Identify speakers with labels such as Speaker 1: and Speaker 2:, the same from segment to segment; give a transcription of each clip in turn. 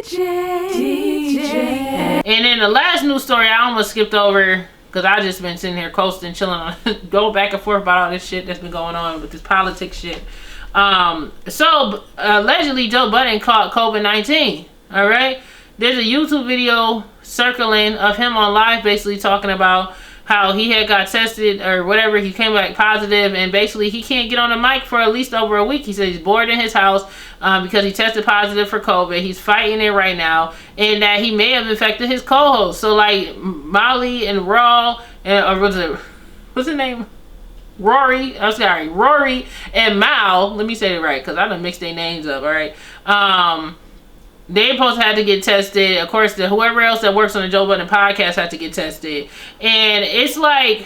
Speaker 1: And then the last news story I almost skipped over because I just been sitting here coasting, chilling on, going back and forth about all this shit that's been going on with this politics shit. So allegedly Joe Budden caught COVID-19. All right, there's a YouTube video circling of him on live, basically talking about how he had got tested or whatever. He came back positive, and basically he can't get on the mic for at least over a week. He said he's bored in his house because he tested positive for COVID. He's fighting it right now, and that he may have infected his co-host. So like Molly and Raw, or what's his name? Rory and Mal. Let me say it right because I done mixed their names up. All right. They both had to get tested. Of course, whoever else that works on the Joe Budden podcast had to get tested. And it's like,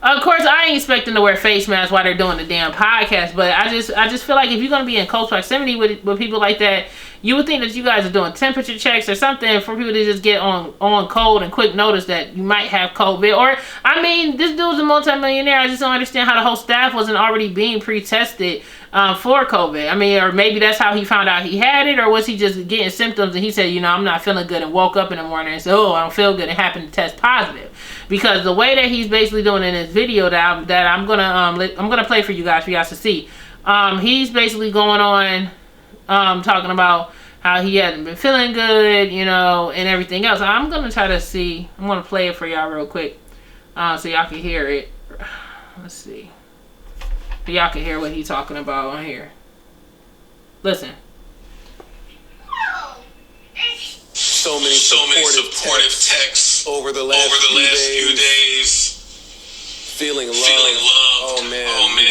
Speaker 1: of course, I ain't expecting to wear face masks while they're doing the damn podcast. But I just feel like if you're going to be in close proximity with people like that, you would think that you guys are doing temperature checks or something for people to just get on cold and quick notice that you might have COVID. Or, I mean, this dude's a multimillionaire. I just don't understand how the whole staff wasn't already being pre-tested for COVID. I mean, or maybe that's how he found out he had it, or was he just getting symptoms and he said, you know, I'm not feeling good, and woke up in the morning and said, oh, I don't feel good, and happened to test positive. Because the way that he's basically doing in this video that I'm gonna play for you guys to see, he's basically going on talking about how he hasn't been feeling good, you know, and everything else. I'm gonna try to see. I'm gonna play it for y'all real quick, so y'all can hear it. Let's see. Y'all can hear what he's talking about on here. Listen.
Speaker 2: So many supportive texts over the last few days. Feeling loved. Oh man, you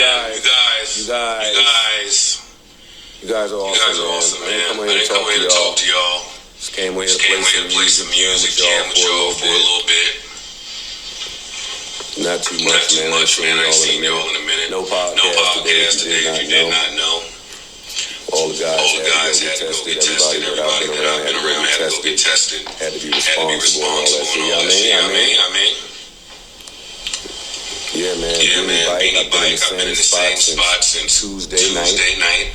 Speaker 2: guys are awesome, man. I didn't come here to talk to y'all. Just came here to play some music, jam with y'all for a little bit. Not too much, man. I ain't seen y'all in a minute. No podcast today if you did not know. All the guys had to go get tested. Everybody that I've been around had to go get tested. Had to be responsible and all that shit. I mean. Yeah, man. Beanie Bike. I've been in the same spot since Tuesday night.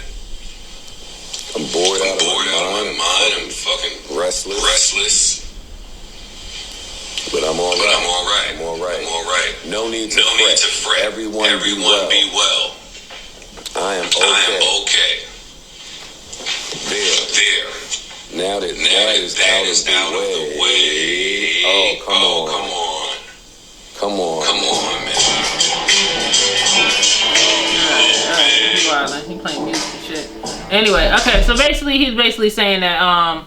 Speaker 2: I'm bored out of my mind. I'm fucking restless. But I'm all right. No need to fret. Everyone be well. I am okay. There. Now that is out of the way. Oh, come on, man.
Speaker 1: He playing music and shit. Anyway, okay, so basically he's saying that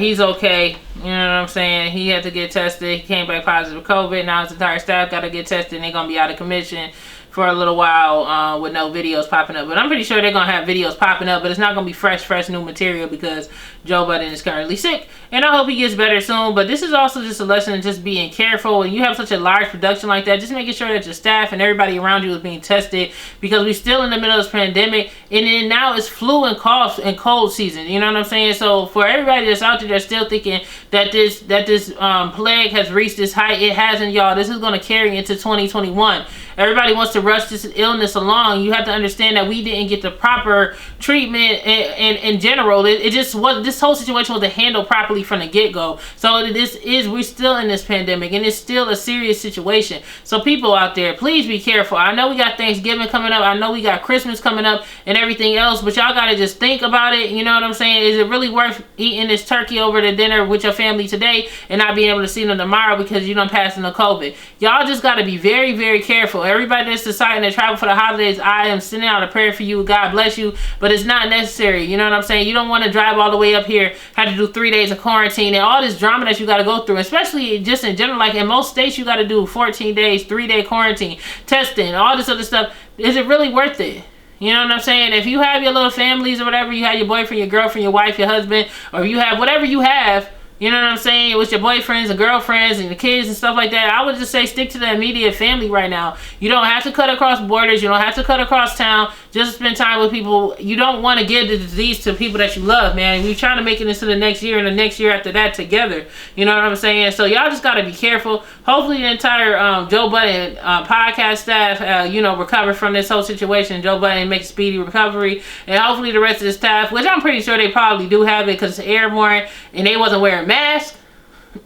Speaker 1: he's okay. You know what I'm saying? He had to get tested. He came back positive for COVID. Now his entire staff got to get tested, and they're going to be out of commission for a little while with no videos popping up. But I'm pretty sure they're going to have videos popping up, but it's not going to be fresh new material because Joe Budden is currently sick. And I hope he gets better soon. But this is also just a lesson in just being careful. When you have such a large production like that, just making sure that your staff and everybody around you is being tested, because we're still in the middle of this pandemic. And then now it's flu and cough and cold season. You know what I'm saying? So for everybody that's out there that's still thinking that this plague has reached this height, it hasn't, y'all. This is going to carry into 2021. Everybody wants to rush this illness along. You have to understand that we didn't get the proper treatment in general. It just was, this whole situation wasn't handled properly from the get-go. So we're still in this pandemic, and it's still a serious situation. So people out there, please be careful. I know we got Thanksgiving coming up. I know we got Christmas coming up and everything else, but y'all got to just think about it. You know what I'm saying? Is it really worth eating this turkey over the dinner with your family today and not being able to see them tomorrow because you done passing the COVID? Y'all just got to be very, very careful. Everybody that's deciding to travel for the holidays, I am sending out a prayer for you. God bless you, but it's not necessary. You know what I'm saying? You don't want to drive all the way up here, have to do 3 days of quarantine and all this drama that you got to go through, especially just in general. Like in most states, you got to do 14 days, 3-day quarantine, testing, all this other stuff. Is it really worth it? You know what I'm saying? If you have your little families or whatever, you have your boyfriend, your girlfriend, your wife, your husband, or you have whatever you have, you know what I'm saying, with your boyfriends and girlfriends and the kids and stuff like that, I would just say stick to the immediate family right now. You don't have to cut across borders. You don't have to cut across town. Just spend time with people. You don't want to give the disease to people that you love, man. We're trying to make it into the next year and the next year after that together. You know what I'm saying? So y'all just got to be careful. Hopefully the entire Joe Budden podcast staff, you know, recover from this whole situation. Joe Budden makes speedy recovery. And hopefully the rest of the staff, which I'm pretty sure they probably do have it because it's airborne and they wasn't wearing masks.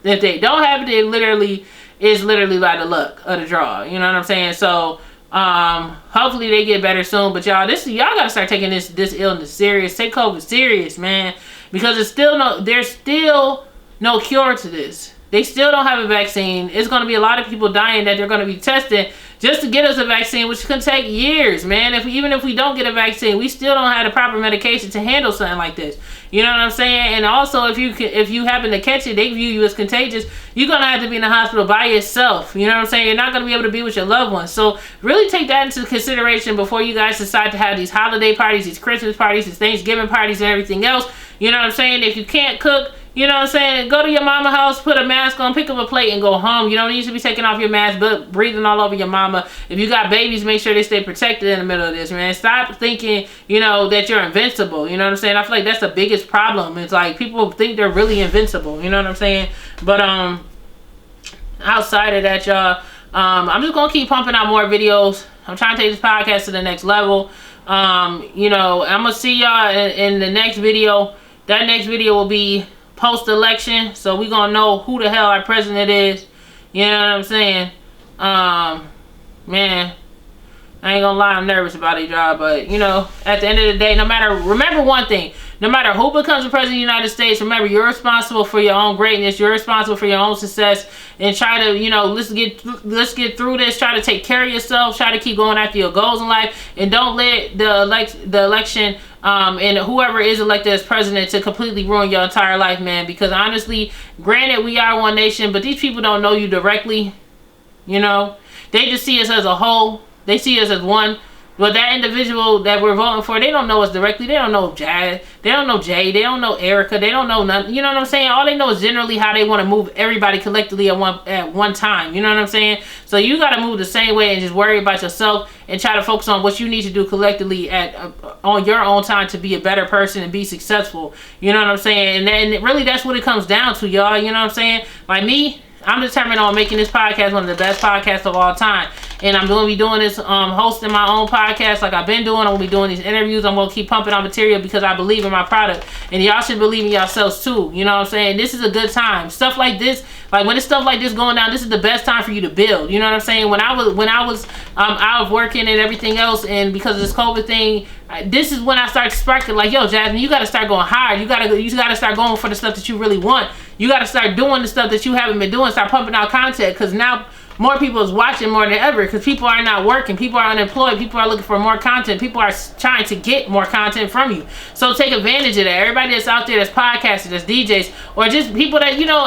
Speaker 1: If they don't have it, it literally is literally by the luck of the draw. You know what I'm saying? So hopefully they get better soon. But y'all, y'all gotta start taking this illness serious. Take COVID serious, man. Because there's still no cure to this. They still don't have a vaccine. It's gonna be a lot of people dying that they're gonna be tested just to get us a vaccine, which can take years, man. Even if we don't get a vaccine, we still don't have the proper medication to handle something like this. You know what I'm saying? And also, if you happen to catch it, they view you as contagious. You're gonna have to be in the hospital by yourself. You know what I'm saying? You're not gonna be able to be with your loved ones. So really take that into consideration before you guys decide to have these holiday parties, these Christmas parties, these Thanksgiving parties, and everything else. You know what I'm saying? If you can't cook, you know what I'm saying, go to your mama house, put a mask on, pick up a plate, and go home. You don't need to be taking off your mask, but breathing all over your mama. If you got babies, make sure they stay protected in the middle of this, man. Stop thinking, you know, that you're invincible. You know what I'm saying? I feel like that's the biggest problem. It's like people think they're really invincible. You know what I'm saying? But outside of that, y'all, I'm just gonna keep pumping out more videos. I'm trying to take this podcast to the next level. You know, I'm gonna see y'all in the next video. That next video will be post-election, so we're gonna know who the hell our president is. You know what I'm saying? Man, I ain't gonna lie, I'm nervous about it, y'all, but you know, at the end of the day, remember one thing, no matter who becomes the president of the United States, remember you're responsible for your own greatness, you're responsible for your oown success, and try to, you know, let's get through this, try to take care of yourself, try to keep going after your goals in life, and don't let the election and whoever is elected as president to completely ruin your entire life, man. Because honestly, granted, we are one nation, but these people don't know you directly. You know, they just see us as a whole. They see us as one. But that individual that we're voting for, they don't know us directly. They don't know Jazz. They don't know Jay. They don't know Erica. They don't know nothing. You know what I'm saying? All they know is generally how they want to move everybody collectively at one time. You know what I'm saying? So you got to move the same way and just worry about yourself and try to focus on what you need to do collectively on your own time to be a better person and be successful. You know what I'm saying? And really, that's what it comes down to, y'all. You know what I'm saying? Like me, I'm determined on making this podcast one of the best podcasts of all time. And I'm going to be doing this, hosting my own podcast like I've been doing. I'm going to be doing these interviews. I'm going to keep pumping out material because I believe in my product. And y'all should believe in yourselves too. You know what I'm saying? This is a good time. Stuff like this, like when it's stuff like this going down, this is the best time for you to build. You know what I'm saying? When I was out of working and everything else, and because of this COVID thing, this is when I started sparking like, yo, Jasmine, you got to start going hard. You got to start going for the stuff that you really want. You got to start doing the stuff that you haven't been doing. Start pumping out content, because now more people is watching more than ever, because people are not working. People are unemployed. People are looking for more content. People are trying to get more content from you. So take advantage of that. Everybody that's out there that's podcasters, that's DJs, or just people that, you know,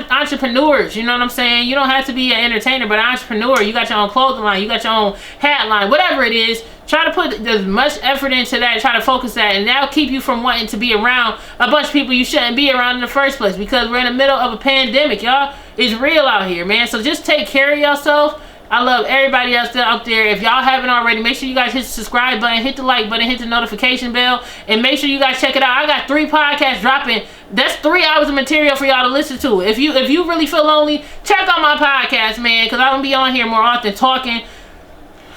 Speaker 1: entrepreneurs, you know what I'm saying? You don't have to be an entertainer, but an entrepreneur. You got your own clothing line. You got your own hat line, whatever it is. Try to put as much effort into that, try to focus that, and that'll keep you from wanting to be around a bunch of people you shouldn't be around in the first place, because we're in the middle of a pandemic, y'all. It's real out here, man. So just take care of yourself. I love everybody else out there. If y'all haven't already, make sure you guys hit the subscribe button, hit the like button, hit the notification bell, and make sure you guys check it out. I got 3 podcasts dropping. That's 3 hours of material for y'all to listen to. If you really feel lonely, check out my podcast, man, because I'm gonna be on here more often talking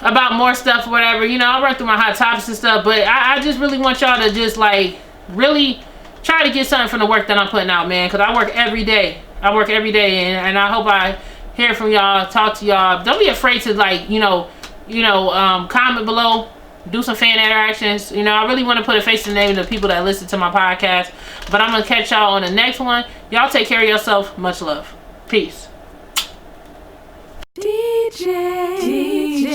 Speaker 1: about more stuff or whatever. You know, I'll run through my hot topics and stuff, but I just really want y'all to just like really try to get something from the work that I'm putting out, man, because I work every day. And I hope I hear from y'all, talk to y'all. Don't be afraid to, like, comment below, do some fan interactions. You know, I really want to put a face to the name of the people that listen to my podcast. But I'm gonna catch y'all on the next one. Y'all take care of yourself. Much love. Peace. DJ.